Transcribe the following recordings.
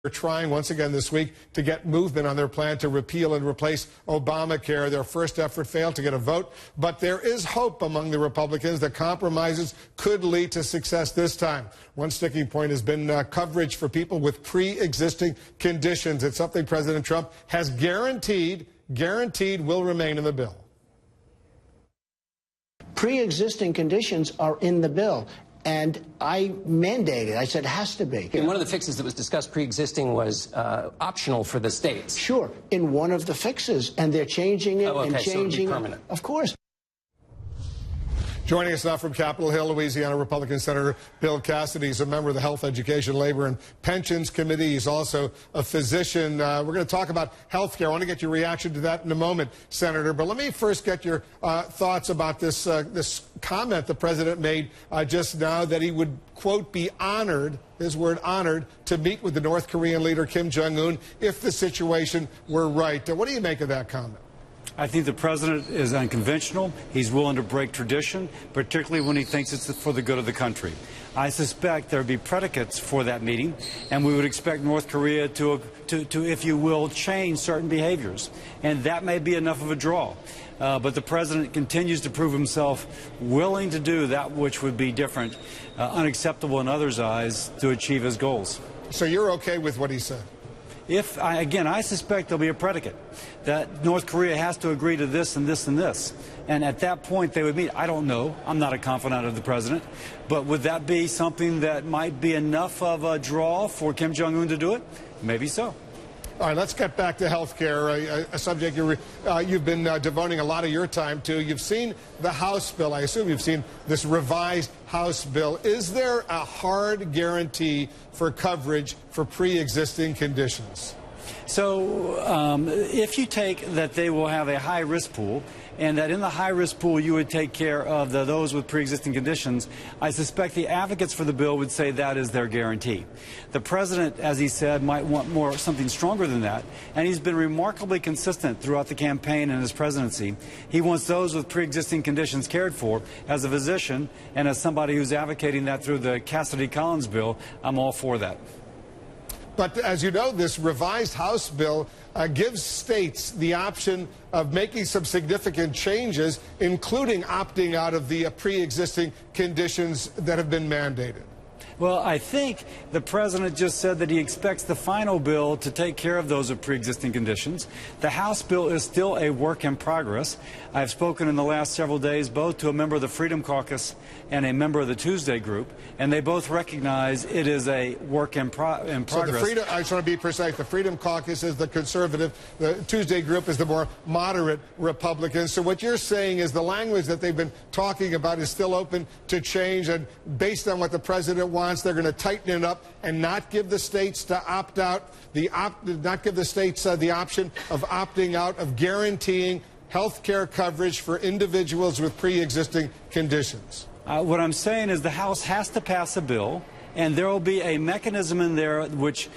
They're trying once again this week to get movement on their plan to repeal and replace Obamacare. Their first effort failed to get a vote, but there is hope among the Republicans that compromises could lead to success this time. One sticking point has been coverage for people with pre-existing conditions. It's something President Trump has guaranteed will remain in the bill. Pre-existing conditions are in the bill. And I mandated, I said it has to be. And one of the fixes that was discussed pre-existing was optional for the states. Sure, in one of the fixes, and they're changing it and changing so it'll be permanent. Of course. Joining us now from Capitol Hill, Louisiana, Republican Senator Bill Cassidy. He's a member of the Health, Education, Labor, and Pensions Committee. He's also a physician. We're going to talk about health care. I want to get your reaction to that in a moment, Senator. But let me first get your thoughts about this comment the president made just now, that he would, quote, be honored, his word honored, to meet with the North Korean leader Kim Jong-un if the situation were right. What do you make of that comment? I think the president is unconventional. He's willing to break tradition, particularly when he thinks it's for the good of the country. I suspect there would be predicates for that meeting, and we would expect North Korea to, if you will, change certain behaviors. And that may be enough of a draw. But the president continues to prove himself willing to do that which would be different, unacceptable in others' eyes, to achieve his goals. So you're okay with what he said? Again, I suspect there'll be a predicate that North Korea has to agree to this and this and this. And at that point, they would meet. I don't know. I'm not a confidant of the president. But would that be something that might be enough of a draw for Kim Jong-un to do it? Maybe so. All right, let's get back to health care, a subject you've been devoting a lot of your time to. You've seen the House bill. I assume you've seen this revised House bill. Is there a hard guarantee for coverage for pre-existing conditions? So if you take that they will have a high-risk pool, and that in the high-risk pool you would take care of those with pre-existing conditions, I suspect the advocates for the bill would say that is their guarantee. The president, as he said, might want something stronger than that, and he's been remarkably consistent throughout the campaign and his presidency. He wants those with pre-existing conditions cared for. As a physician and as somebody who's advocating that through the Cassidy-Collins bill, I'm all for that. But as you know, this revised House bill gives states the option of making some significant changes, including opting out of the pre-existing conditions that have been mandated. Well, I think the president just said that he expects the final bill to take care of those with pre-existing conditions. The House bill is still a work in progress. I've spoken in the last several days both to a member of the Freedom Caucus and a member of the Tuesday Group, and they both recognize it is a work in progress. So I just want to be precise. The Freedom Caucus is the conservative. The Tuesday Group is the more moderate Republicans. So what you're saying is the language that they've been talking about is still open to change, and based on what the president wants, they're going to tighten it up and not give the states to opt out, not give the states the option of opting out of guaranteeing health care coverage for individuals with pre-existing conditions. What I'm saying is the House has to pass a bill, and there will be a mechanism in there which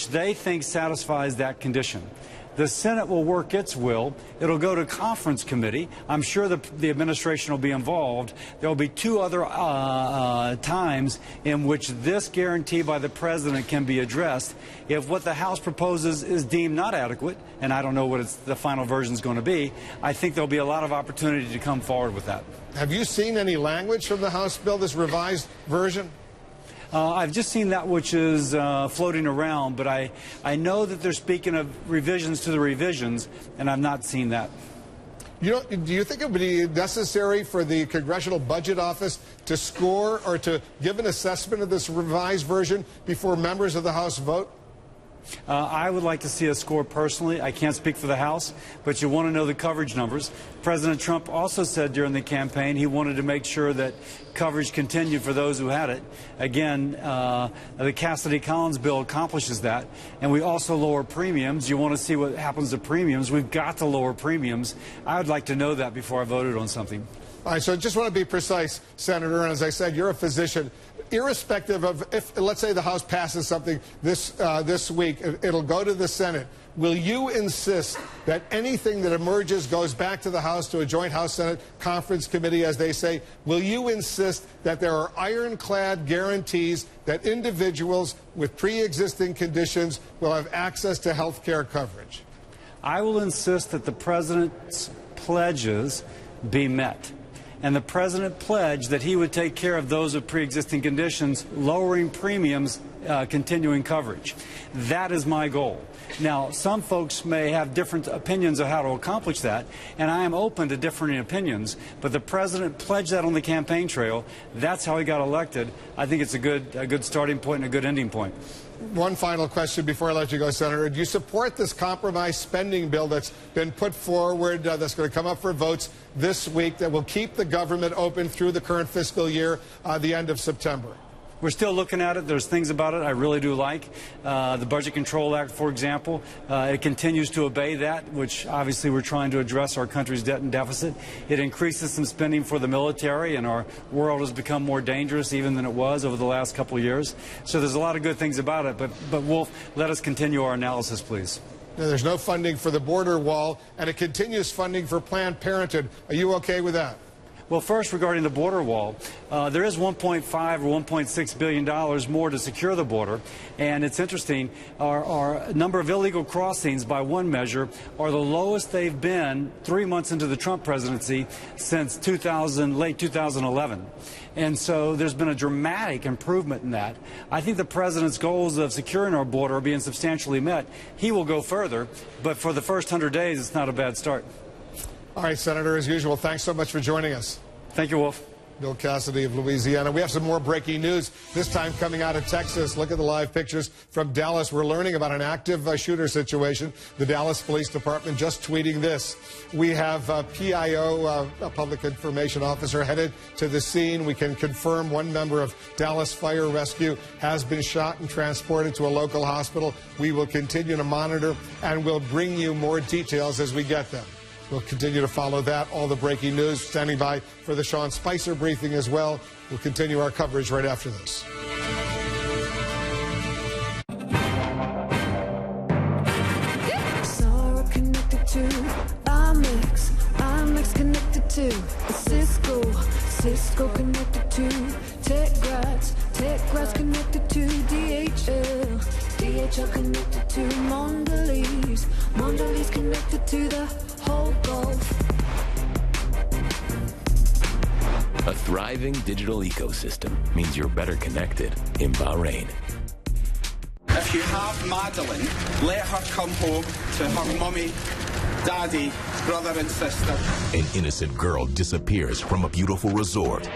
they think satisfies that condition. The Senate will work its will. It'll go to conference committee. I'm sure the administration will be involved. There will be two other times in which this guarantee by the president can be addressed. If what the House proposes is deemed not adequate, and I don't know what the final version is going to be, I think there'll be a lot of opportunity to come forward with that. Have you seen any language from the House bill, this revised version? I've just seen that which is floating around, but I know that they're speaking of revisions to the revisions, and I've not seen that. Do you think it would be necessary for the Congressional Budget Office to score or to give an assessment of this revised version before members of the House vote? I would like to see a score personally. I can't speak for the House, but you want to know the coverage numbers. President Trump also said during the campaign he wanted to make sure that coverage continued for those who had it. Again, the Cassidy-Collins bill accomplishes that, and we also lower premiums. You want to see what happens to premiums. We've got to lower premiums. I would like to know that before I voted on something. All right, so I just want to be precise, Senator, and as I said, you're a physician. irrespective of if, let's say, the House passes something this week, it'll go to the Senate. Will you insist that anything that emerges goes back to the House, to a joint House-Senate conference committee, as they say? Will you insist that there are ironclad guarantees that individuals with pre-existing conditions will have access to health care coverage? I will insist that the president's pledges be met. And the president pledged that he would take care of those with pre-existing conditions, lowering premiums, continuing coverage. That is my goal. Now, some folks may have different opinions of how to accomplish that, and I am open to differing opinions, but the president pledged that on the campaign trail. That's how he got elected. I think it's a good starting point and a good ending point. One final question before I let you go, Senator. Do you support this compromise spending bill that's been put forward, that's going to come up for votes this week, that will keep the government open through the current fiscal year, the end of September? We're still looking at it. There's things about it I really do like. The Budget Control Act, for example, it continues to obey that, which obviously we're trying to address our country's debt and deficit. It increases some spending for the military, and our world has become more dangerous even than it was over the last couple of years. So there's a lot of good things about it, but Wolf, let us continue our analysis, please. Now, there's no funding for the border wall, and it continues funding for Planned Parenthood. Are you okay with that? Well, first, regarding the border wall, there is $1.5 or $1.6 billion more to secure the border. And it's interesting, our number of illegal crossings, by one measure, are the lowest they've been 3 months into the Trump presidency since late 2011. And so there's been a dramatic improvement in that. I think the president's goals of securing our border are being substantially met. He will go further, but for the first 100 days, it's not a bad start. All right, Senator, as usual, thanks so much for joining us. Thank you, Wolf. Bill Cassidy of Louisiana. We have some more breaking news, this time coming out of Texas. Look at the live pictures from Dallas. We're learning about an active shooter situation. The Dallas Police Department just tweeting this. We have PIO, a public information officer, headed to the scene. We can confirm one member of Dallas Fire Rescue has been shot and transported to a local hospital. We will continue to monitor, and we'll bring you more details as we get them. We'll continue to follow that, all the breaking news. Standing by for the Sean Spicer briefing as well. We'll continue our coverage right after this. Sarah connected to IMAX connected to Cisco connected to TechGrads connected to DHL connected to Mondelez connected to the whole Gulf. A thriving digital ecosystem means you're better connected in Bahrain. If you have Madeline, let her come home to her mummy, daddy, brother and sister. An innocent girl disappears from a beautiful resort.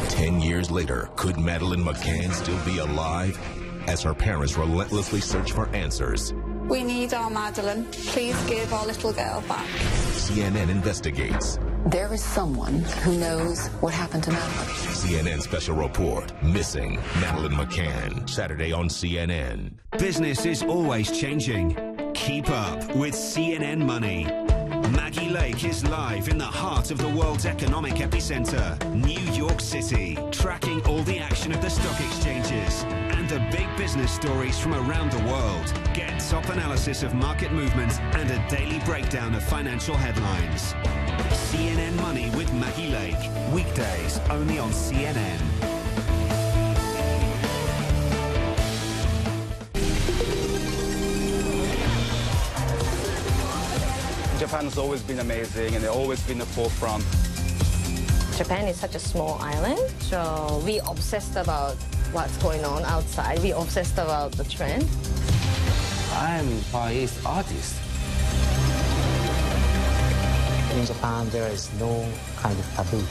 10 years later, could Madeleine McCann still be alive? As her parents relentlessly search for answers. We need our Madeline. Please give our little girl back. CNN investigates. There is someone who knows what happened to Madeline. CNN special report, Missing Madeleine McCann. Saturday on CNN. Business is always changing. Keep up with CNN Money. Maggie Lake is live in the heart of the world's economic epicenter, New York City, tracking all the action of the stock exchanges and the big business stories from around the world. Get top analysis of market movements and a daily breakdown of financial headlines. CNN Money with Maggie Lake, weekdays only on CNN. Japan has always been amazing, and they've always been the forefront. Japan is such a small island, so we obsessed about what's going on outside. We obsessed about the trend. I'm Far East artist. In Japan, there is no kind of taboo.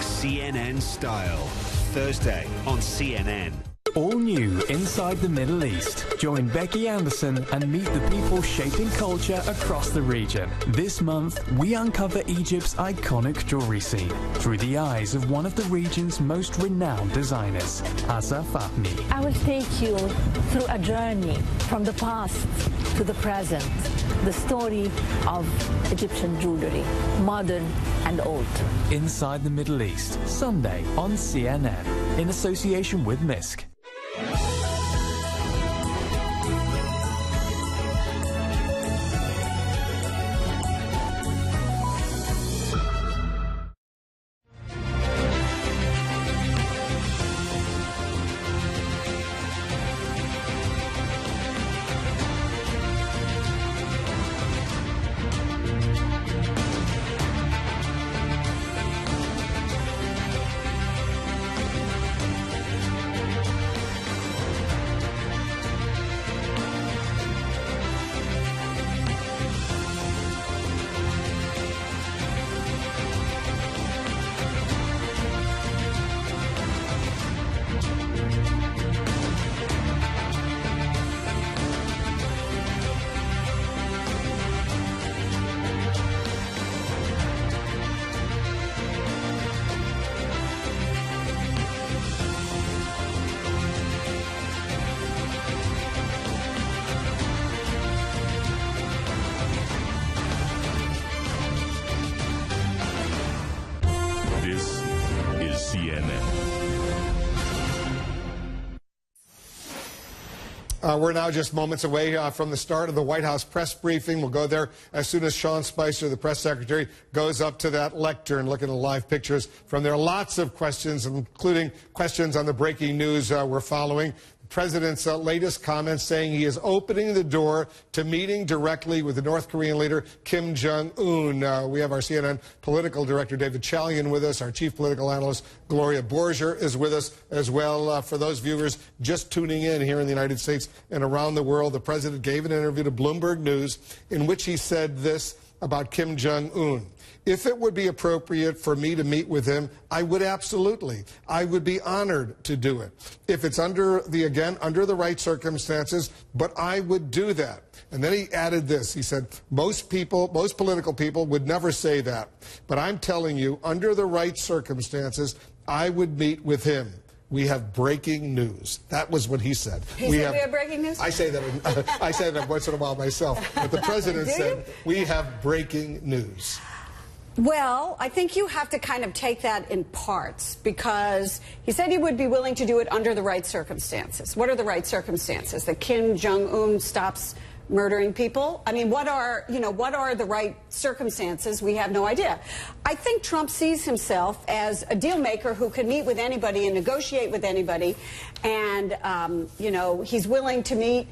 CNN Style, Thursday on CNN. All new inside the Middle East. Join Becky Anderson and meet the people shaping culture across the region. This month, we uncover Egypt's iconic jewelry scene through the eyes of one of the region's most renowned designers, Asa Fahmy. I will take you through a journey from the past to the present, the story of Egyptian jewelry, modern and old. Inside the Middle East, Sunday on CNN, in association with MISC. This is CNN. We're now just moments away from the start of the White House press briefing. We'll go there as soon as Sean Spicer, the press secretary, goes up to that lectern, looking at live pictures from there. Lots of questions, including questions on the breaking news we're following. The president's latest comments saying he is opening the door to meeting directly with the North Korean leader Kim Jong-un. We have our CNN political director David Chalian with us. Our chief political analyst Gloria Borger is with us as well. For those viewers just tuning in here in the United States and around the world, the president gave an interview to Bloomberg News in which he said this about Kim Jong-un. If it would be appropriate for me to meet with him, I would absolutely. I would be honored to do it. If it's under the right circumstances, but I would do that. And then he added this. He said, most political people would never say that. But I'm telling you, under the right circumstances, I would meet with him. We have breaking news. That was what he said. We have breaking news? I say that once in a while myself. But the president said, we have breaking news. Well, I think you have to kind of take that in parts, because he said he would be willing to do it under the right circumstances. What are the right circumstances? That Kim Jong-un stops murdering people? I mean, what are the right circumstances? We have no idea. I think Trump sees himself as a deal maker who can meet with anybody and negotiate with anybody. And, he's willing to meet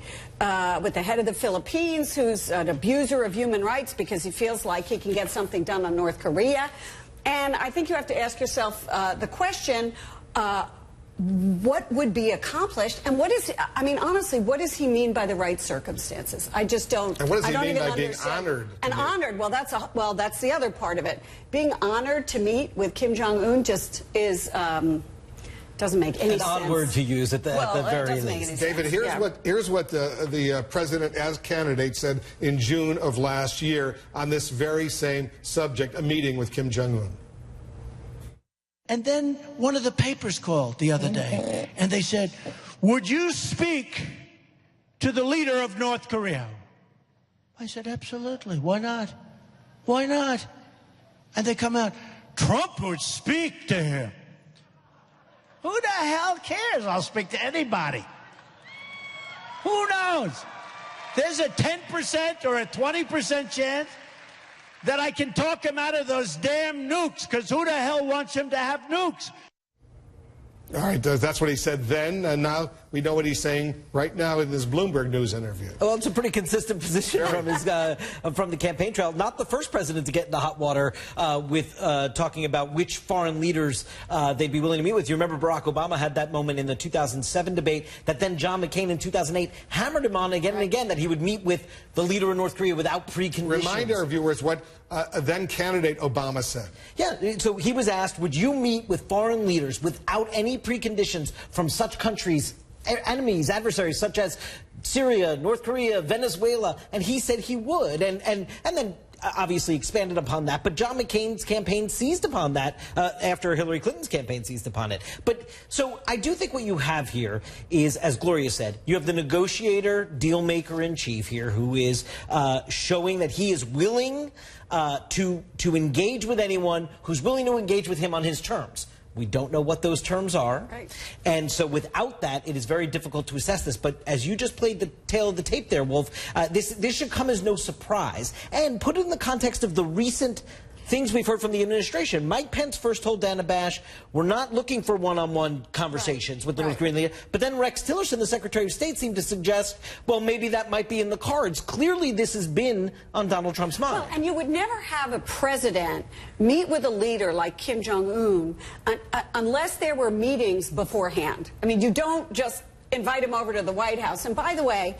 with the head of the Philippines, who's an abuser of human rights, because he feels like he can get something done on North Korea. And I think you have to ask yourself the question, what would be accomplished, and honestly, what does he mean by the right circumstances? I just don't. And what does he mean by being honored? And honored. Well, that's the other part of it. Being honored to meet with Kim Jong-un just is doesn't make any sense. An odd word to use at the very least. David, here's what the president, as candidate, said in June of last year on this very same subject, a meeting with Kim Jong-un. And then one of the papers called the other day, and they said, would you speak to the leader of North Korea? I said, absolutely. Why not? Why not? And they come out, Trump would speak to him. Who the hell cares? I'll speak to anybody. Who knows? There's a 10% or a 20% chance that I can talk him out of those damn nukes, because who the hell wants him to have nukes? All right, that's what he said then, and now we know what he's saying right now in this Bloomberg News interview. Well, it's a pretty consistent position from his from the campaign trail. Not the first president to get in the hot water with talking about which foreign leaders they'd be willing to meet with. You remember Barack Obama had that moment in the 2007 debate that then John McCain in 2008 hammered him on again and again, that he would meet with the leader of North Korea without preconditions. Remind our viewers what then candidate Obama said. Yeah, so he was asked, would you meet with foreign leaders without any preconditions from such countries, enemies, adversaries such as Syria, North Korea, Venezuela, and he said he would. And then obviously expanded upon that, but John McCain's campaign seized upon that after Hillary Clinton's campaign seized upon it. But so I do think what you have here is, as Gloria said, you have the negotiator, deal maker in chief here, who is showing that he is willing to engage with anyone who's willing to engage with him on his terms. We don't know what those terms are. Right. And so without that, it is very difficult to assess this. But as you just played the tail of the tape there, Wolf, this should come as no surprise. And put it in the context of the recent things we've heard from the administration. Mike Pence first told Dana Bash, we're not looking for one-on-one conversations with the North Korean leader. But then Rex Tillerson, the Secretary of State, seemed to suggest, well, maybe that might be in the cards. Clearly, this has been on Donald Trump's mind. Well, and you would never have a president meet with a leader like Kim Jong-un unless there were meetings beforehand. I mean, you don't just invite him over to the White House. And by the way,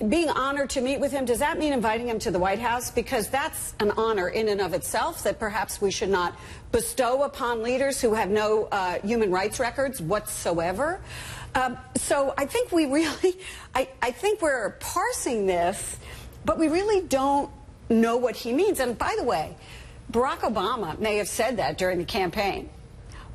being honored to meet with him, does that mean inviting him to the White House? Because that's an honor in and of itself that perhaps we should not bestow upon leaders who have no human rights records whatsoever. So I think we really, I think we're parsing this, but we really don't know what he means. And by the way, Barack Obama may have said that during the campaign.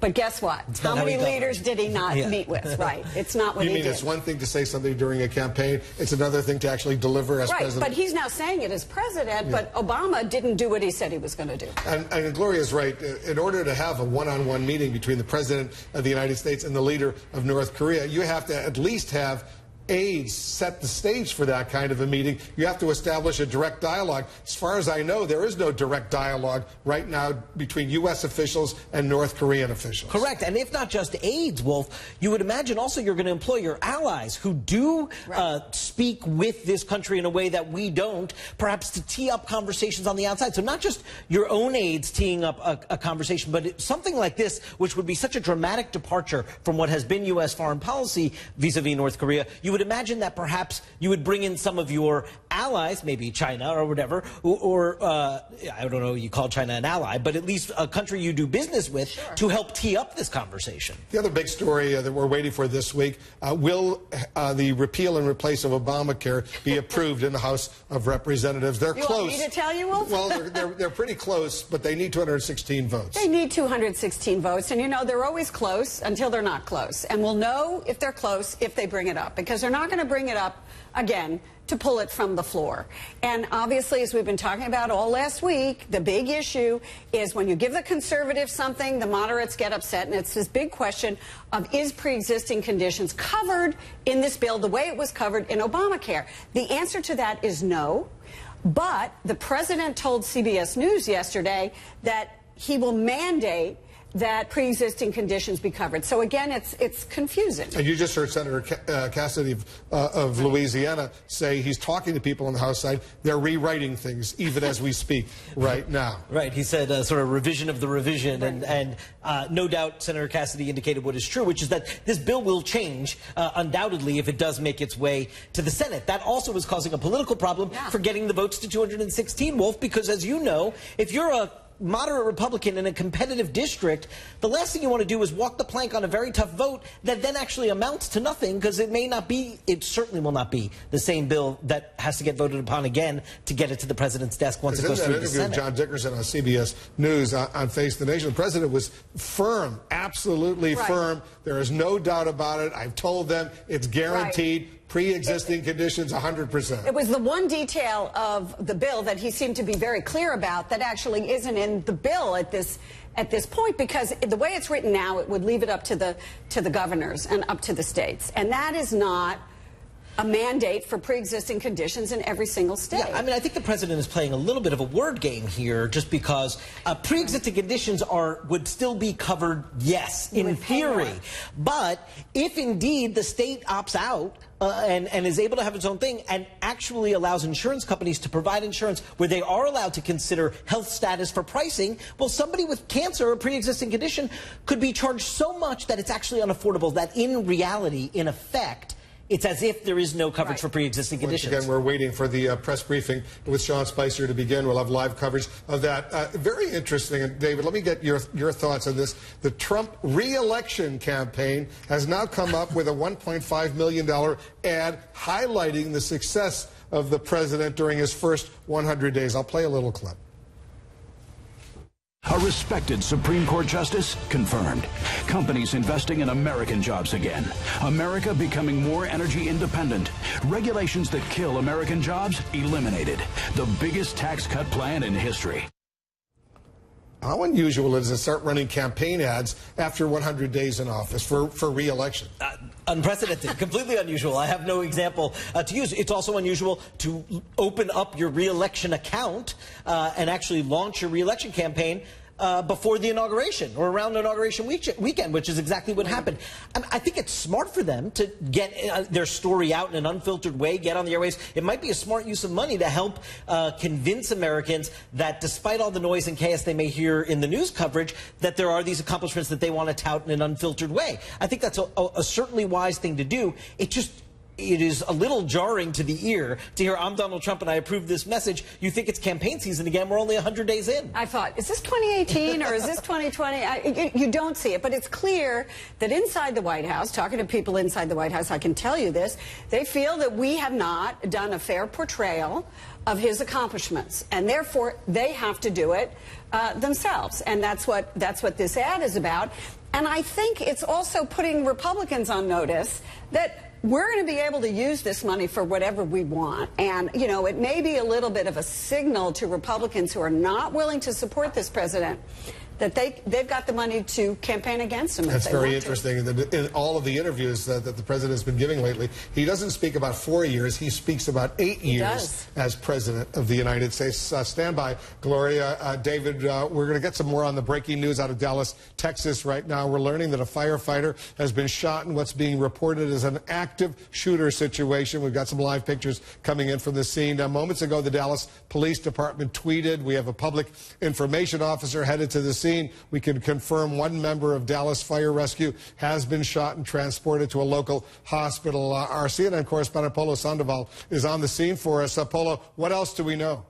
But guess what? How many leaders did he not meet with? Right. It's not what he did. You mean it's one thing to say something during a campaign, it's another thing to actually deliver as president? Right, but he's now saying it as president, but Obama didn't do what he said he was going to do. And Gloria's right. In order to have a one-on-one meeting between the president of the United States and the leader of North Korea, you have to at least have aides set the stage for that kind of a meeting. You have to establish a direct dialogue. As far as I know, there is no direct dialogue right now between U.S. officials and North Korean officials. Correct. And if not just aides, Wolf, you would imagine also you're going to employ your allies who do speak with this country in a way that we don't, perhaps to tee up conversations on the outside. So not just your own aides teeing up a conversation, but something like this, which would be such a dramatic departure from what has been U.S. foreign policy vis-a-vis North Korea. You would imagine that perhaps you would bring in some of your allies, maybe China or whatever, or I don't know, you call China an ally, but at least a country you do business with to help tee up this conversation. The other big story that we're waiting for this week, will the repeal and replace of Obamacare be approved in the House of Representatives? They're close. You want me to tell you, Wolf? Well, they're pretty close, but they need 216 votes. They need 216 votes, and you know, they're always close until they're not close. And we'll know if they're close if they bring it up, because they're not going to bring it up again to pull it from the floor. And obviously, as we've been talking about all last week, the big issue is when you give the conservatives something, the moderates get upset. And it's this big question of, is pre-existing conditions covered in this bill the way it was covered in Obamacare? The answer to that is no. But the president told CBS News yesterday that he will mandate that pre-existing conditions be covered. So again, it's confusing. And you just heard Senator Cassidy of Louisiana say he's talking to people on the House side. They're rewriting things even as we speak right now. Right. He said sort of revision of the revision. Right. And no doubt Senator Cassidy indicated what is true, which is that this bill will change undoubtedly if it does make its way to the Senate. That also is causing a political problem for getting the votes to 216, Wolf, because as you know, if you're a moderate Republican in a competitive district, the last thing you want to do is walk the plank on a very tough vote that then actually amounts to nothing, because it may not be, it certainly will not be the same bill that has to get voted upon again to get it to the president's desk once it goes through the Senate. With John Dickerson on CBS News on Face the Nation, the president was firm, absolutely firm. There is no doubt about it. I've told them it's guaranteed. Pre-existing conditions, 100%. It was the one detail of the bill that he seemed to be very clear about that actually isn't in the bill at this point, because the way it's written now, it would leave it up to the governors and up to the states, and that is not a mandate for pre-existing conditions in every single state. Yeah, I mean, I think the president is playing a little bit of a word game here, just because pre-existing conditions would still be covered, yes, in theory. But if indeed the state opts out and is able to have its own thing and actually allows insurance companies to provide insurance where they are allowed to consider health status for pricing, well, somebody with cancer or pre-existing condition could be charged so much that it's actually unaffordable, that in reality, in effect, it's as if there is no coverage for pre-existing conditions. Once again, we're waiting for the press briefing with Sean Spicer to begin. We'll have live coverage of that. Very interesting. And David, let me get your thoughts on this. The Trump re-election campaign has now come up with a $1.5 million ad highlighting the success of the president during his first 100 days. I'll play a little clip. A respected Supreme Court justice confirmed. Companies investing in American jobs again. America becoming more energy independent. Regulations that kill American jobs eliminated. The biggest tax cut plan in history. How unusual is it to start running campaign ads after 100 days in office for re-election? Unprecedented, completely unusual. I have no example to use. It's also unusual to open up your re-election account and actually launch your re-election campaign before the inauguration or around inauguration weekend, which is exactly what happened. I think it's smart for them to get their story out in an unfiltered way, get on the airwaves. It might be a smart use of money to help convince Americans that despite all the noise and chaos they may hear in the news coverage, that there are these accomplishments that they want to tout in an unfiltered way. I think that's a certainly wise thing to do. It is a little jarring to the ear to hear, I'm Donald Trump and I approve this message. You think it's campaign season again. We're only 100 days in. I thought, is this 2018 or is this 2020? You don't see it, but it's clear that inside the White House, talking to people inside the White House, I can tell you this, they feel that we have not done a fair portrayal of his accomplishments, and therefore they have to do it themselves. And that's what this ad is about. And I think it's also putting Republicans on notice that we're going to be able to use this money for whatever we want. And, you know, it may be a little bit of a signal to Republicans who are not willing to support this president that they've got the money to campaign against him. That's very interesting. In all of the interviews that the president has been giving lately, he doesn't speak about 4 years. He speaks about 8 years as president of the United States. Stand by, Gloria. David, we're going to get some more on the breaking news out of Dallas, Texas right now. We're learning that a firefighter has been shot in what's being reported as an active shooter situation. We've got some live pictures coming in from the scene. Moments ago, the Dallas Police Department tweeted, we have a public information officer headed to the scene. We can confirm one member of Dallas Fire Rescue has been shot and transported to a local hospital. Our CNN correspondent Polo Sandoval is on the scene for us. Polo, what else do we know?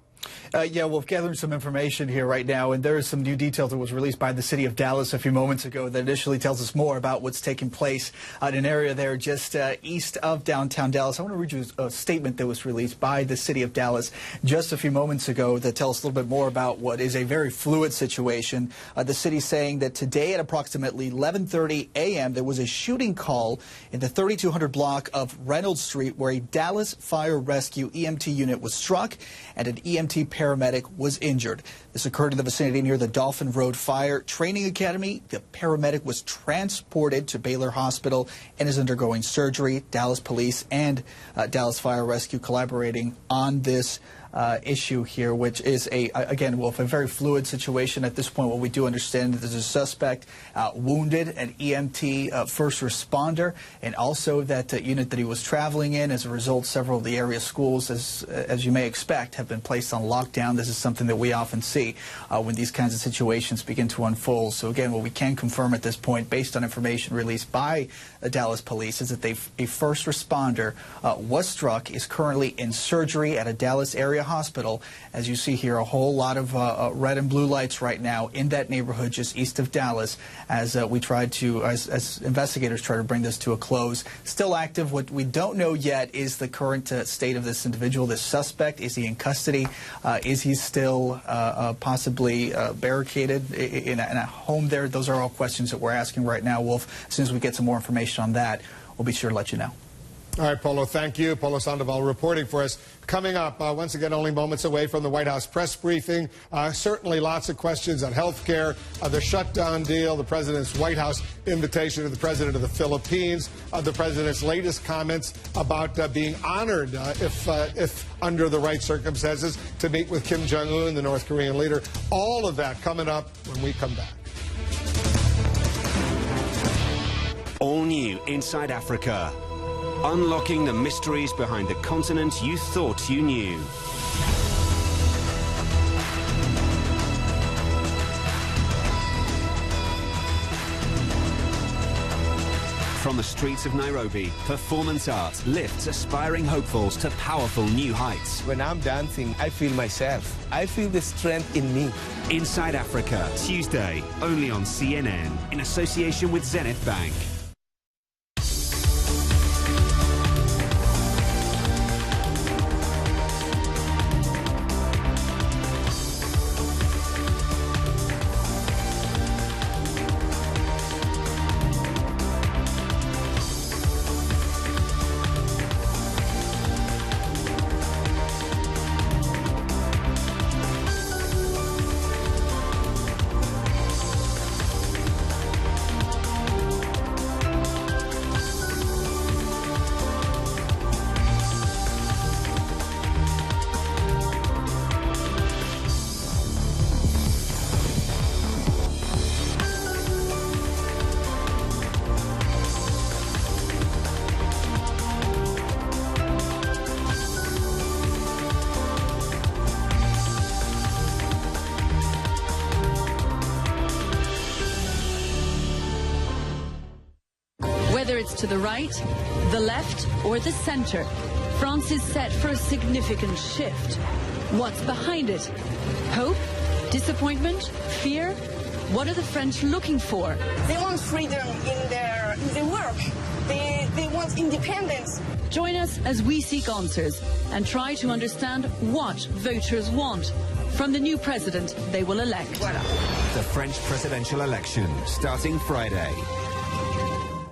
Yeah, we're gathering some information here right now, and there is some new detail that was released by the city of Dallas a few moments ago that initially tells us more about what's taking place in an area there just east of downtown Dallas. I want to read you a statement that was released by the city of Dallas just a few moments ago that tells us a little bit more about what is a very fluid situation. The city saying that today at approximately 11:30 a.m. there was a shooting call in the 3200 block of Reynolds Street where a Dallas Fire Rescue EMT unit was struck and an EMT paramedic was injured. This occurred in the vicinity near the Dolphin Road Fire Training Academy. The paramedic was transported to Baylor Hospital and is undergoing surgery. Dallas Police and Dallas Fire Rescue collaborating on this issue here, which is again, Wolf, a very fluid situation at this point. What we do understand that there's a suspect wounded, an EMT first responder, and also that unit that he was traveling in. As a result, several of the area schools, as you may expect, have been placed on lockdown. This is something that we often see when these kinds of situations begin to unfold. So again, what we can confirm at this point, based on information released by the Dallas Police, is that a first responder was struck, is currently in surgery at a Dallas area hospital. As you see here, a whole lot of red and blue lights right now in that neighborhood just east of Dallas as we tried to, as investigators try to bring this to a close. Still active. What we don't know yet is the current state of this individual, this suspect. Is he in custody? Is he still possibly barricaded in a home there? Those are all questions that we're asking right now, Wolf. As soon as we get some more information on that, we'll be sure to let you know. All right, Polo, thank you. Polo Sandoval reporting for us. Coming up, once again, only moments away from the White House press briefing. Certainly lots of questions on health care, the shutdown deal, the president's White House invitation to the president of the Philippines, the president's latest comments about being honored, if under the right circumstances, to meet with Kim Jong-un, the North Korean leader. All of that coming up when we come back. All new Inside Africa. Unlocking the mysteries behind the continent you thought you knew. From the streets of Nairobi, performance art lifts aspiring hopefuls to powerful new heights. When I'm dancing, I feel myself. I feel the strength in me. Inside Africa, Tuesday, only on CNN, in association with Zenith Bank. To the right, the left, or the center? France is set for a significant shift. What's behind it? Hope? Disappointment? Fear? What are the French looking for? They want freedom in their work. They want independence. Join us as we seek answers and try to understand what voters want from the new president they will elect. The French presidential election, starting Friday.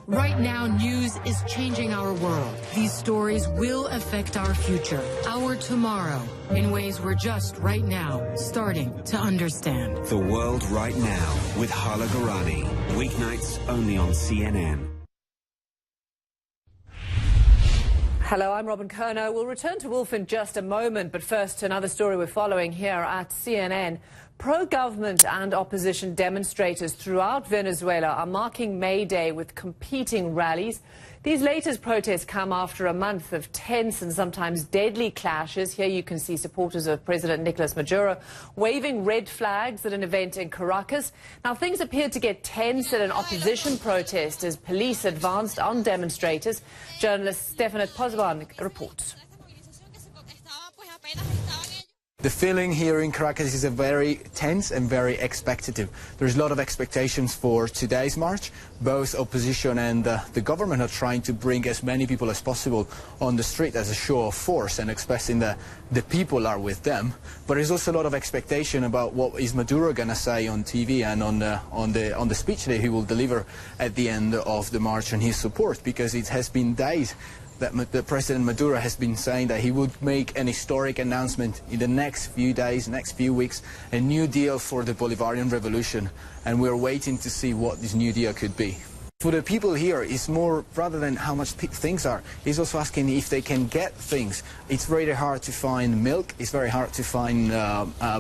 Right now, news is changing our world. These stories will affect our future, our tomorrow, in ways we're just right now starting to understand. The World Right Now with Hala Garani. Weeknights only on CNN. Hello, I'm Robin Kerner. We'll return to Wolf in just a moment, but first another story we're following here at CNN. Pro-government and opposition demonstrators throughout Venezuela are marking May Day with competing rallies. These latest protests come after a month of tense and sometimes deadly clashes. Here you can see supporters of President Nicolas Maduro waving red flags at an event in Caracas. Now, things appeared to get tense at an opposition protest as police advanced on demonstrators. Journalist Stefano Pozban reports. The feeling here in Caracas is a very tense and very expectative. There's a lot of expectations for today's march. Both opposition and the government are trying to bring as many people as possible on the street as a show of force and expressing that the people are with them. But there's also a lot of expectation about what is Maduro going to say on TV and on the speech that he will deliver at the end of the march on his support, because it has been days that President Maduro has been saying that he would make an historic announcement in the next few days, next few weeks, a new deal for the Bolivarian revolution, and we're waiting to see what this new deal could be. For the people here, it's more, rather than how much things are, it's also asking if they can get things. It's very hard to find milk, it's very hard to find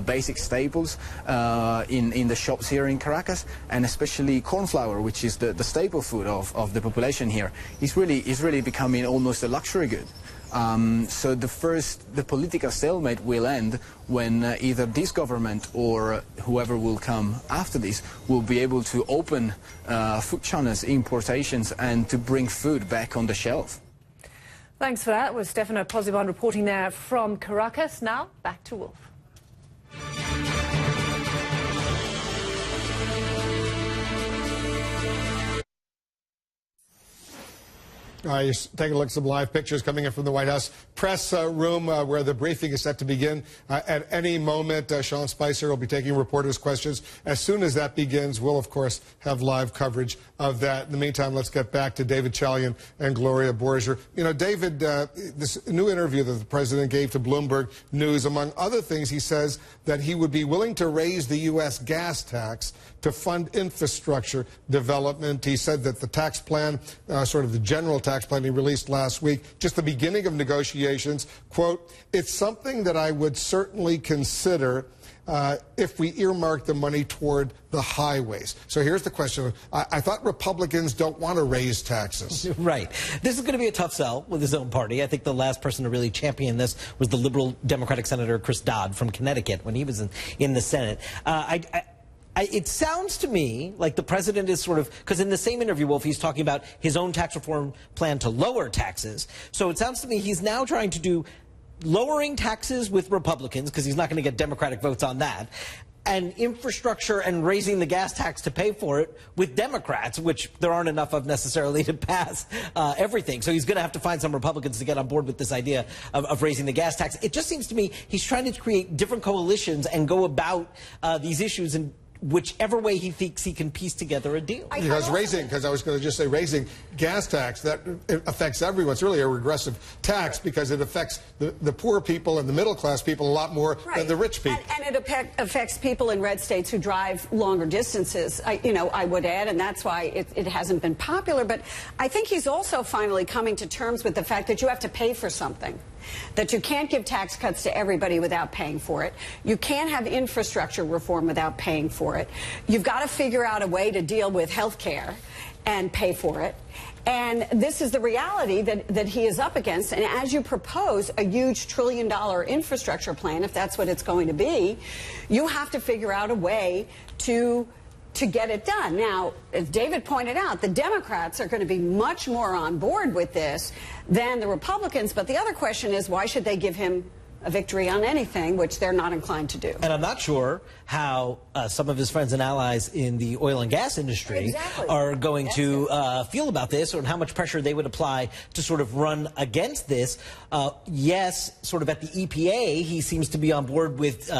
basic staples in the shops here in Caracas, and especially corn flour, which is the staple food of the population here. It's really becoming almost a luxury good. So the political stalemate will end when either this government or whoever will come after this will be able to open food channels, importations, and to bring food back on the shelf. Thanks for that. With Stefano Pozban reporting there from Caracas. Now, back to Wolf. You're taking a look at some live pictures coming in from the White House press room where the briefing is set to begin. At any moment, Sean Spicer will be taking reporters' questions. As soon as that begins, we'll, of course, have live coverage of that. In the meantime, let's get back to David Chalian and Gloria Borger. You know, David, this new interview that the president gave to Bloomberg News, among other things, he says that he would be willing to raise the U.S. gas tax to fund infrastructure development. He said that the tax plan, sort of the general tax plan he released last week, just the beginning of negotiations, quote, "It's something that I would certainly consider if we earmark the money toward the highways." So here's the question. I thought Republicans don't want to raise taxes. Right. This is going to be a tough sell with his own party. I think the last person to really champion this was the liberal Democratic Senator Chris Dodd from Connecticut when he was in the Senate. It sounds to me like the president is sort of, because in the same interview, Wolf, he's talking about his own tax reform plan to lower taxes. So it sounds to me he's now trying to do lowering taxes with Republicans, because he's not going to get Democratic votes on that, and infrastructure and raising the gas tax to pay for it with Democrats, which there aren't enough of necessarily to pass everything. So he's going to have to find some Republicans to get on board with this idea of raising the gas tax. It just seems to me he's trying to create different coalitions and go about these issues in whichever way he thinks he can piece together a deal. Because I was going to just say raising gas tax, that it affects everyone. It's really a regressive tax because it affects the poor people and the middle class people a lot more than the rich people. And it affects people in red states who drive longer distances, I would add, and that's why it hasn't been popular. But I think he's also finally coming to terms with the fact that you have to pay for something. That you can't give tax cuts to everybody without paying for it. You can't have infrastructure reform without paying for it. You've got to figure out a way to deal with health care and pay for it. And this is the reality that he is up against. And as you propose a huge $1 trillion infrastructure plan, if that's what it's going to be, you have to figure out a way to to get it done. Now, as David pointed out, the Democrats are going to be much more on board with this than the Republicans. But the other question is, why should they give him a victory on anything, which they're not inclined to do? And I'm not sure how some of his friends and allies in the oil and gas industry are going to feel about this, or how much pressure they would apply to sort of run against this. Yes, sort of at the EPA, he seems to be on board with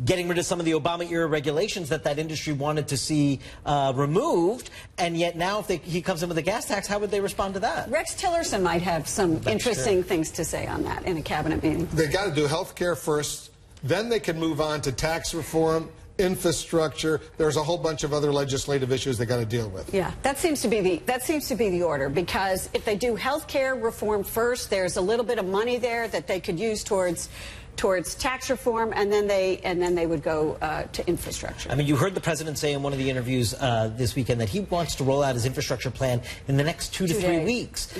getting rid of some of the Obama-era regulations that industry wanted to see removed, and yet now if he comes in with a gas tax, how would they respond to that? Rex Tillerson might have some interesting things to say on that in a cabinet meeting. They got to do health care first, then they can move on to tax reform, infrastructure. There's a whole bunch of other legislative issues they got to deal with. Yeah, that seems to be the order, because if they do health care reform first, there's a little bit of money there that they could use towards tax reform, and then they would go to infrastructure. I mean, you heard the president say in one of the interviews this weekend that he wants to roll out his infrastructure plan in the next 2 to 3 weeks.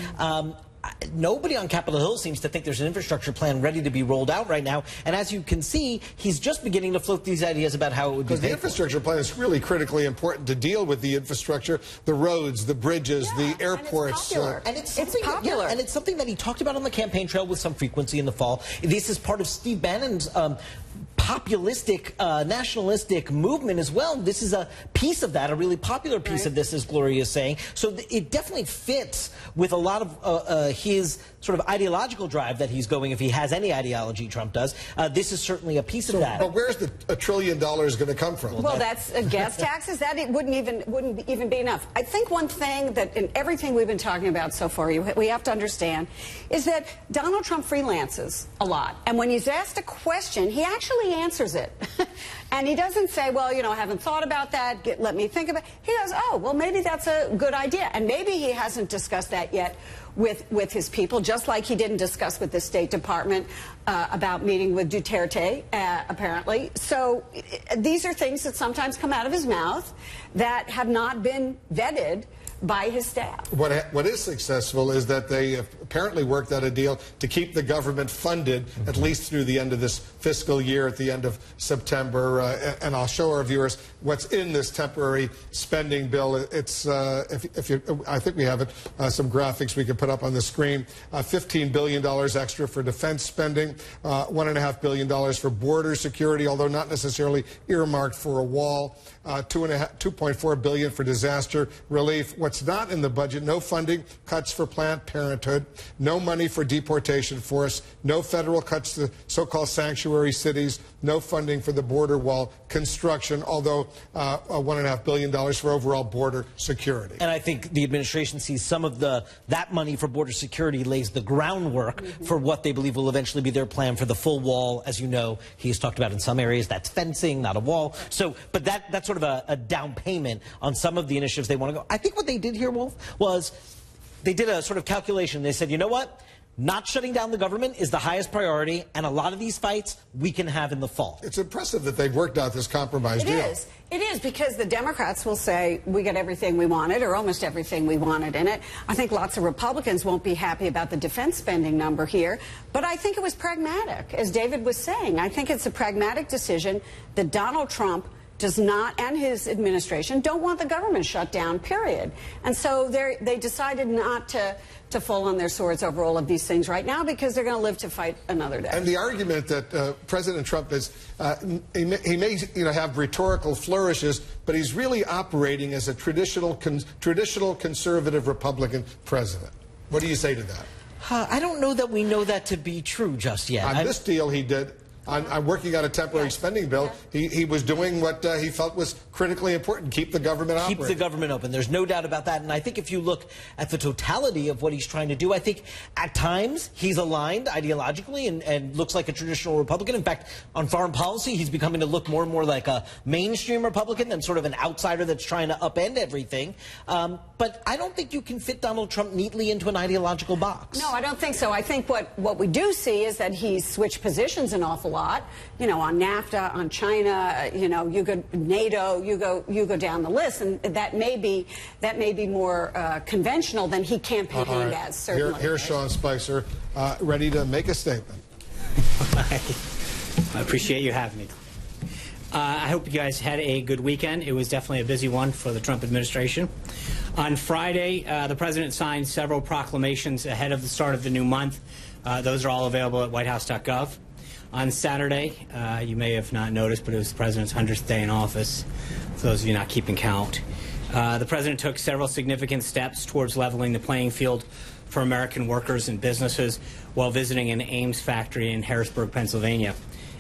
Nobody on Capitol Hill seems to think there's an infrastructure plan ready to be rolled out right now. And as you can see, he's just beginning to float these ideas about how it would be paid for. Because the infrastructure plan is really critically important to deal with the infrastructure, the roads, the bridges, the airports. And it's popular. And it's something that he talked about on the campaign trail with some frequency in the fall. This is part of Steve Bannon's populistic, nationalistic movement as well. This is a piece of that, a really popular piece of this, as Gloria is saying. So it definitely fits with a lot of his sort of ideological drive that he's going, if he has any ideology, Trump does. This is certainly a piece of that. But where's the $1 trillion going to come from? Well, that's gas taxes. That it wouldn't even be enough. I think one thing that in everything we've been talking about so far, we have to understand, is that Donald Trump freelances a lot, and when he's asked a question, he actually answers it. And he doesn't say, well, you know, I haven't thought about that, let me think about it. He goes, oh, well, maybe that's a good idea. And maybe he hasn't discussed that yet with his people, just like he didn't discuss with the State Department about meeting with Duterte, apparently. So these are things that sometimes come out of his mouth that have not been vetted by his staff. What is successful is that they apparently worked out a deal to keep the government funded at least through the end of this fiscal year, at the end of September. And I'll show our viewers what's in this temporary spending bill. It's I think we have it, some graphics we can put up on the screen. $15 billion extra for defense spending, $1.5 billion for border security, although not necessarily earmarked for a wall. $2.4 billion for disaster relief. What's not in the budget, no funding cuts for Planned Parenthood, no money for deportation force, no federal cuts to so-called sanctuary cities, no funding for the border wall construction, although $1.5 billion for overall border security. And I think the administration sees some of that money for border security lays the groundwork for what they believe will eventually be their plan for the full wall. As you know, he's talked about in some areas that's fencing, not a wall. So, but that's sort of a down payment on some of the initiatives they want to go. I think what they did here, Wolf, was they did a sort of calculation. They said, you know what? Not shutting down the government is the highest priority, and a lot of these fights we can have in the fall. It's impressive that they've worked out this compromise deal. It is, because the Democrats will say we got everything we wanted, or almost everything we wanted in it. I think lots of Republicans won't be happy about the defense spending number here, but I think it was pragmatic, as David was saying. I think it's a pragmatic decision that Donald Trump does not, and his administration, don't want the government shut down, period. And so they decided not to fall on their swords over all of these things right now, because they're going to live to fight another day. And the argument that President Trump is, he may have rhetorical flourishes, but he's really operating as a traditional conservative Republican president. What do you say to that? I don't know that we know that to be true just yet. On this deal he did. I'm working on a temporary spending bill. He was doing what he felt was critically important, keep the government operating. Keep the government open. There's no doubt about that. And I think if you look at the totality of what he's trying to do, I think at times he's aligned ideologically and looks like a traditional Republican. In fact, on foreign policy, he's becoming to look more and more like a mainstream Republican than sort of an outsider that's trying to upend everything. But I don't think you can fit Donald Trump neatly into an ideological box. No, I don't think so. I think what we do see is that he's switched positions an awful lot. You know, on NAFTA, on China, you know, you go NATO, you go down the list, and that may be more conventional than he campaigned as. Certainly. Here's Sean Spicer, ready to make a statement. I appreciate you having me. I hope you guys had a good weekend. It was definitely a busy one for the Trump administration. On Friday, the president signed several proclamations ahead of the start of the new month. Those are all available at whitehouse.gov. On Saturday, you may have not noticed, but it was the president's 100th day in office, for those of you not keeping count. The president took several significant steps towards leveling the playing field for American workers and businesses while visiting an Ames factory in Harrisburg, Pennsylvania.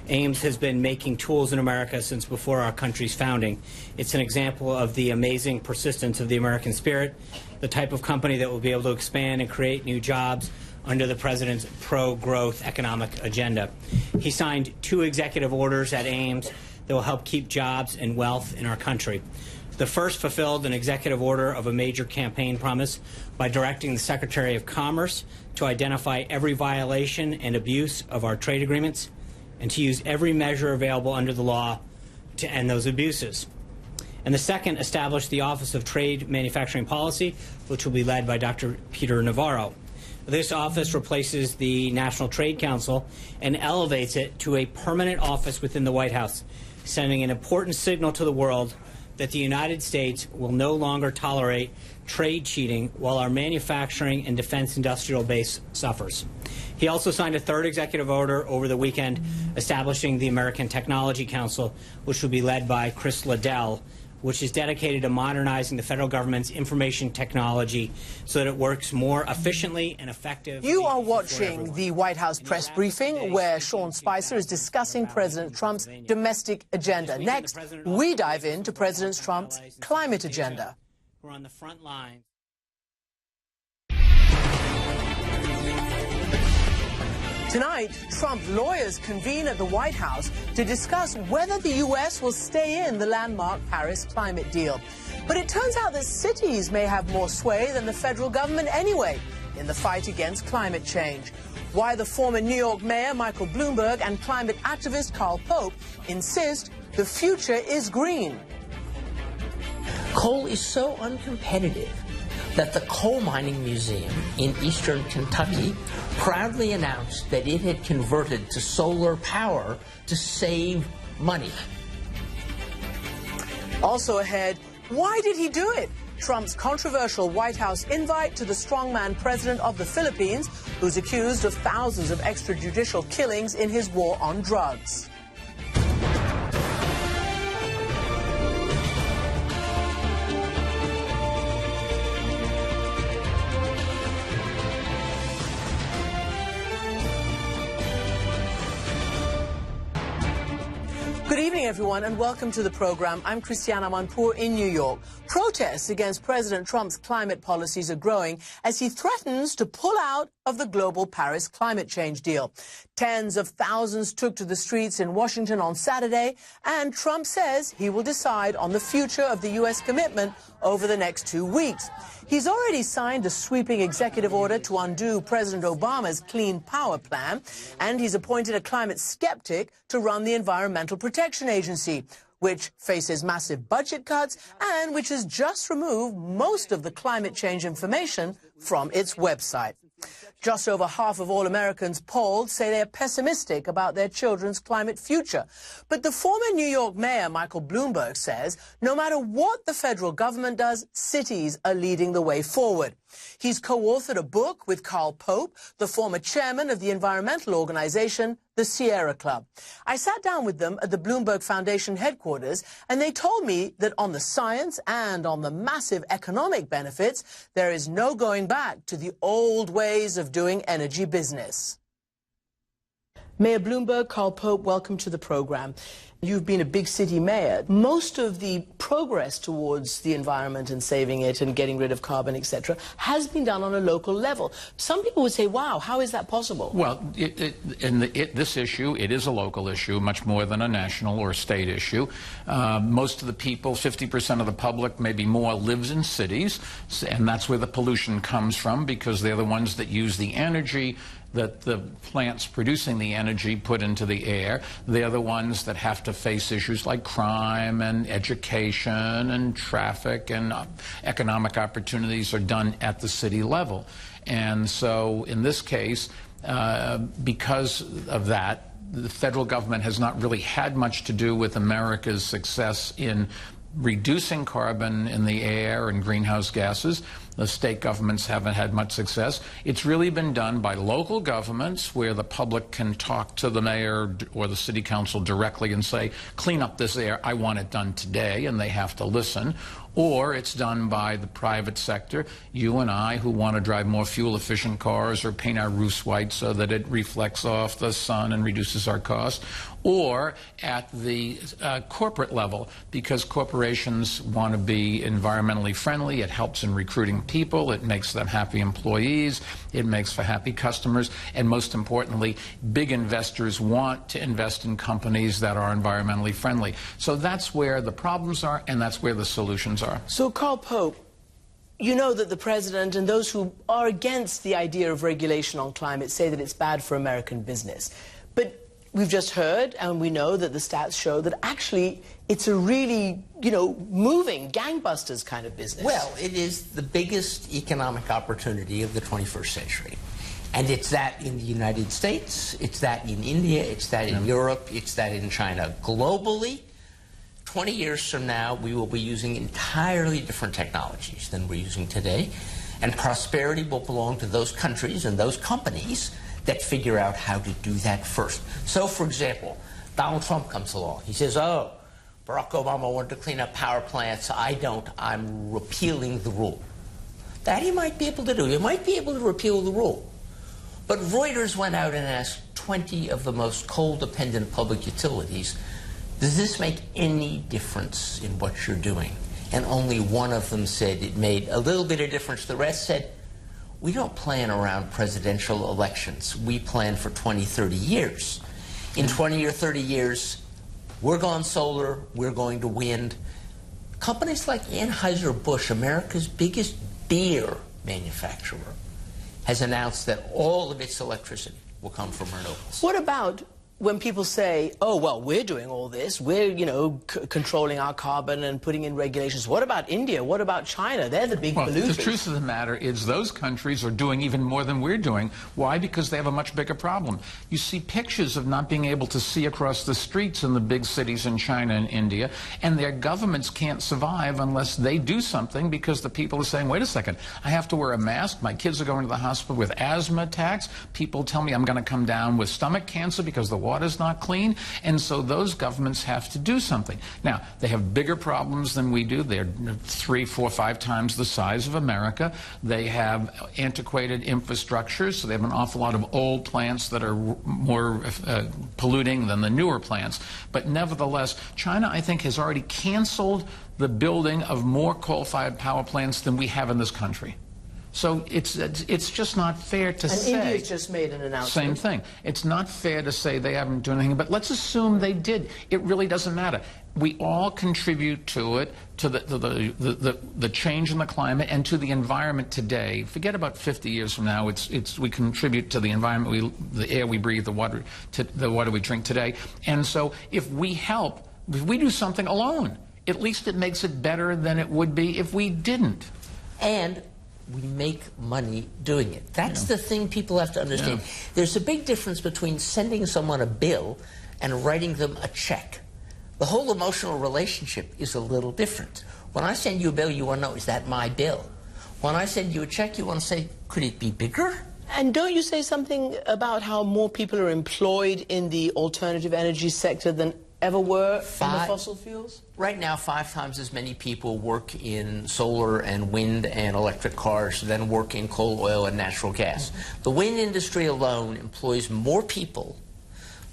Ames has been making tools in America since before our country's founding. It's an example of the amazing persistence of the American spirit, the type of company that will be able to expand and create new jobs under the president's pro-growth economic agenda. He signed 2 executive orders at Ames that will help keep jobs and wealth in our country. The first fulfilled an executive order of a major campaign promise by directing the Secretary of Commerce to identify every violation and abuse of our trade agreements and to use every measure available under the law to end those abuses. And the second established the Office of Trade Manufacturing Policy, which will be led by Dr. Peter Navarro. This office replaces the National Trade Council and elevates it to a permanent office within the White House, sending an important signal to the world that the United States will no longer tolerate trade cheating while our manufacturing and defense industrial base suffers. He also signed a 3rd executive order over the weekend establishing the American Technology Council, which will be led by Chris Liddell, which is dedicated to modernizing the federal government's information technology so that it works more efficiently and effectively. You are watching the White House press briefing where Sean Spicer is discussing President Trump's domestic agenda. Next, we dive into President Trump's climate agenda. We're on the front lines. Tonight, Trump lawyers convene at the White House to discuss whether the U.S. will stay in the landmark Paris climate deal. But it turns out that cities may have more sway than the federal government anyway in the fight against climate change. Why the former New York mayor Michael Bloomberg and climate activist Carl Pope insist the future is green. Coal is so uncompetitive that the Coal Mining Museum in eastern Kentucky proudly announced that it had converted to solar power to save money. Also ahead, why did he do it? Trump's controversial White House invite to the strongman president of the Philippines, who's accused of thousands of extrajudicial killings in his war on drugs. Good evening, everyone, and welcome to the program. I'm Christiana Manpour in New York. Protests against President Trump's climate policies are growing as he threatens to pull out of the global Paris climate change deal. Tens of thousands took to the streets in Washington on Saturday, and Trump says he will decide on the future of the U.S. commitment over the next 2 weeks. He's already signed a sweeping executive order to undo President Obama's Clean Power Plan, and he's appointed a climate skeptic to run the Environmental Protection Agency, which faces massive budget cuts and which has just removed most of the climate change information from its website. Just over half of all Americans polled say they are pessimistic about their children's climate future. But the former New York mayor, Michael Bloomberg, says no matter what the federal government does, cities are leading the way forward. He's co-authored a book with Carl Pope, the former chairman of the environmental organization, the Sierra Club. I sat down with them at the Bloomberg Foundation headquarters, and they told me that on the science and on the massive economic benefits, there is no going back to the old ways of doing energy business. Mayor Bloomberg, Carl Pope, welcome to the program. You've been a big city mayor. Most of the progress towards the environment and saving it and getting rid of carbon, etc., has been done on a local level. Some people would say, wow, how is that possible? Well, this issue, it is a local issue, much more than a national or state issue. Most of the people, 50% of the public, maybe more, lives in cities, and that's where the pollution comes from, because they're the ones that use the energy that the plants producing the energy put into the air. They're the ones that have to face issues like crime and education and traffic, and economic opportunities are done at the city level. And so in this case, because of that, the federal government has not really had much to do with America's success in reducing carbon in the air and greenhouse gases. The state governments haven't had much success. It's really been done by local governments where the public can talk to the mayor or the city council directly and say, clean up this air, I want it done today, and they have to listen. Or it's done by the private sector, you and I, who want to drive more fuel-efficient cars or paint our roofs white so that it reflects off the sun and reduces our costs. Or at the corporate level, because corporations want to be environmentally friendly. It helps in recruiting people. It makes them happy employees. It makes for happy customers. And most importantly, big investors want to invest in companies that are environmentally friendly. So that's where the problems are, and that's where the solutions are. So, Carl Pope, you know that the president and those who are against the idea of regulation on climate say that it's bad for American business. But we've just heard, and we know that the stats show that actually it's a really, moving, gangbusters kind of business. Well, it is the biggest economic opportunity of the 21st century. And it's that in the United States, it's that in India, it's that in Europe, it's that in China. Globally, 20 years from now, we will be using entirely different technologies than we're using today. And prosperity will belong to those countries and those companies that figure out how to do that first. So, for example, Donald Trump comes along. He says, oh, Barack Obama wanted to clean up power plants. I don't. I'm repealing the rule. That he might be able to do. He might be able to repeal the rule. But Reuters went out and asked 20 of the most coal-dependent public utilities, does this make any difference in what you're doing? And only one of them said it made a little bit of difference. The rest said, we don't plan around presidential elections. We plan for 20, 30 years. In 20 or 30 years, we're going solar, we're going to wind. Companies like Anheuser-Busch, America's biggest beer manufacturer, has announced that all of its electricity will come from renewables. What about when people say, oh, well, we're doing all this, we're, controlling our carbon and putting in regulations. What about India? What about China? They're the big polluters. The truth of the matter is those countries are doing even more than we're doing. Why? Because they have a much bigger problem. You see pictures of not being able to see across the streets in the big cities in China and India, and their governments can't survive unless they do something, because the people are saying, wait a second, I have to wear a mask, my kids are going to the hospital with asthma attacks, people tell me I'm going to come down with stomach cancer because the water's not clean, and so those governments have to do something. Now, they have bigger problems than we do. They're 3, 4, 5 times the size of America. They have antiquated infrastructure, so they have an awful lot of old plants that are more polluting than the newer plants. But nevertheless, China, I think, has already canceled the building of more coal-fired power plants than we have in this country. So it's just not fair to say. And India's just made an announcement. Same thing. It's not fair to say they haven't done anything, but let's assume they did. It really doesn't matter. We all contribute to it, to the change in the climate and to the environment today. Forget about 50 years from now. We contribute to the environment, the air we breathe, the water we drink today. And so if we help, if we do something alone, at least it makes it better than it would be if we didn't. And we make money doing it. That's the thing people have to understand. There's a big difference between sending someone a bill and writing them a check. The whole emotional relationship is a little different. When I send you a bill, you want to know, is that my bill? When I send you a check, you want to say, could it be bigger? And don't you say something about how more people are employed in the alternative energy sector than ever were in the fossil fuels? Right now, 5 times as many people work in solar and wind and electric cars than work in coal, oil, and natural gas. The wind industry alone employs more people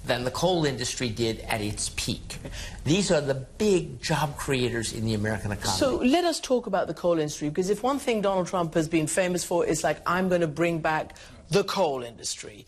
than the coal industry did at its peak. These are the big job creators in the American economy. So let us talk about the coal industry, because if one thing Donald Trump has been famous for is like, I'm going to bring back the coal industry.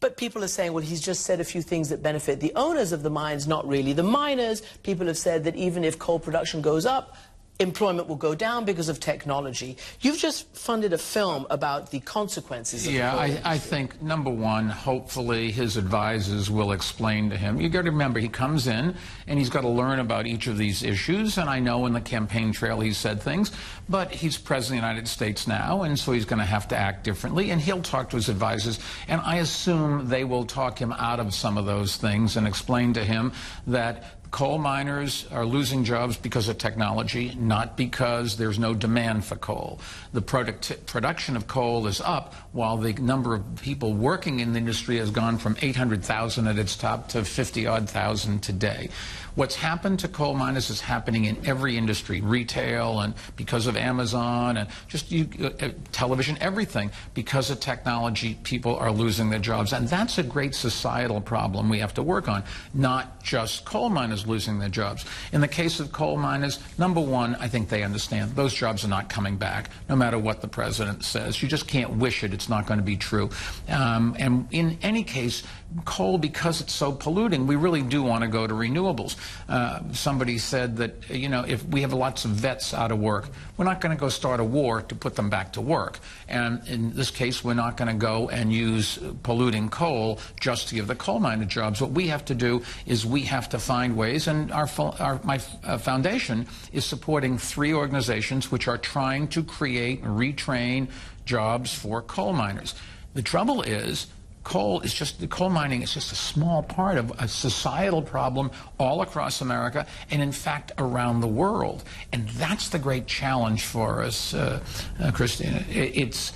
But people are saying, well, he's just said a few things that benefit the owners of the mines, not really the miners. People have said that even if coal production goes up, employment will go down because of technology. You've just funded a film about the consequences of Yeah, I think, number one, hopefully his advisors will explain to him. You got to remember, he comes in and he's got to learn about each of these issues, and I know in the campaign trail he said things, but he's President of the United States now, and so he's going to have to act differently, and he'll talk to his advisors, and I assume they will talk him out of some of those things and explain to him that coal miners are losing jobs because of technology, not because there's no demand for coal. The production of coal is up while the number of people working in the industry has gone from 800,000 at its top to 50-odd thousand today. What's happened to coal miners is happening in every industry, retail, and because of Amazon, and just television, everything. Because of technology, people are losing their jobs. And that's a great societal problem we have to work on, not just coal miners losing their jobs. In the case of coal miners, number one, I think they understand those jobs are not coming back, no matter what the president says. You just can't wish it. It's not going to be true. And in any case, coal, because it's so polluting, we really do want to go to renewables. Somebody said that, you know, if we have lots of vets out of work, we're not going to go start a war to put them back to work. And in this case, we're not going to go and use polluting coal just to give the coal miner jobs. What we have to do is we have to find ways, and my foundation is supporting 3 organizations which are trying to create and retrain jobs for coal miners. The trouble is, coal mining is just a small part of a societal problem all across America and, in fact, around the world. And that's the great challenge for us, Christina. It's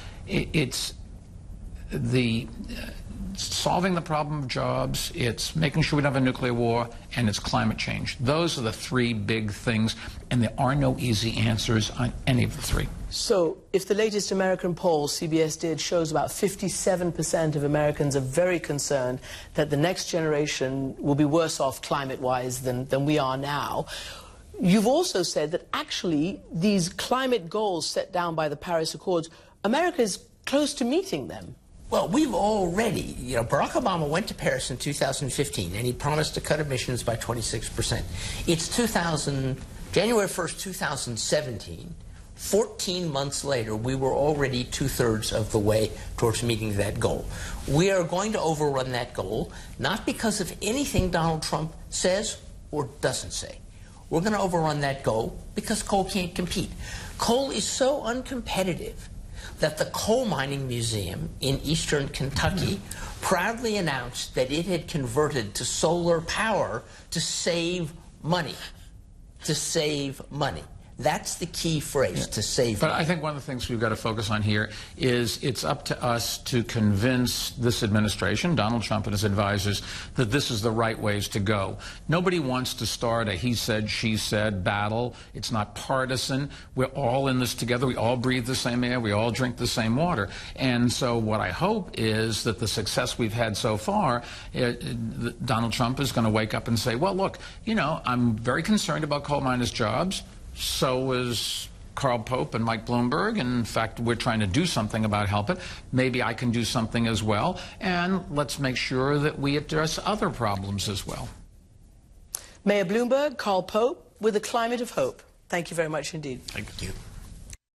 solving the problem of jobs, it's making sure we don't have a nuclear war, and it's climate change. Those are the 3 big things, and there are no easy answers on any of the 3. So, if the latest American poll CBS did shows about 57% of Americans are very concerned that the next generation will be worse off climate-wise than we are now, you've also said that actually these climate goals set down by the Paris Accords, America is close to meeting them. Well, we've already, Barack Obama went to Paris in 2015, and he promised to cut emissions by 26%. It's January 1st, 2017. 14 months later, we were already 2/3 of the way towards meeting that goal. We are going to overrun that goal, not because of anything Donald Trump says or doesn't say. We're going to overrun that goal because coal can't compete. Coal is so uncompetitive that the Coal Mining Museum in eastern Kentucky proudly announced that it had converted to solar power to save money. To save money. That's the key phrase, to save money. But I think one of the things we've got to focus on here is it's up to us to convince this administration, Donald Trump and his advisors, that this is the right ways to go. Nobody wants to start a he said, she said battle. It's not partisan. We're all in this together. We all breathe the same air. We all drink the same water. And so what I hope is that the success we've had so far, Donald Trump is going to wake up and say, well, look, I'm very concerned about coal miners' jobs. So is Carl Pope and Mike Bloomberg. And in fact, we're trying to do something about help it. Maybe I can do something as well. And let's make sure that we address other problems as well. Mayor Bloomberg, Carl Pope, with a climate of hope. Thank you very much indeed. Thank you.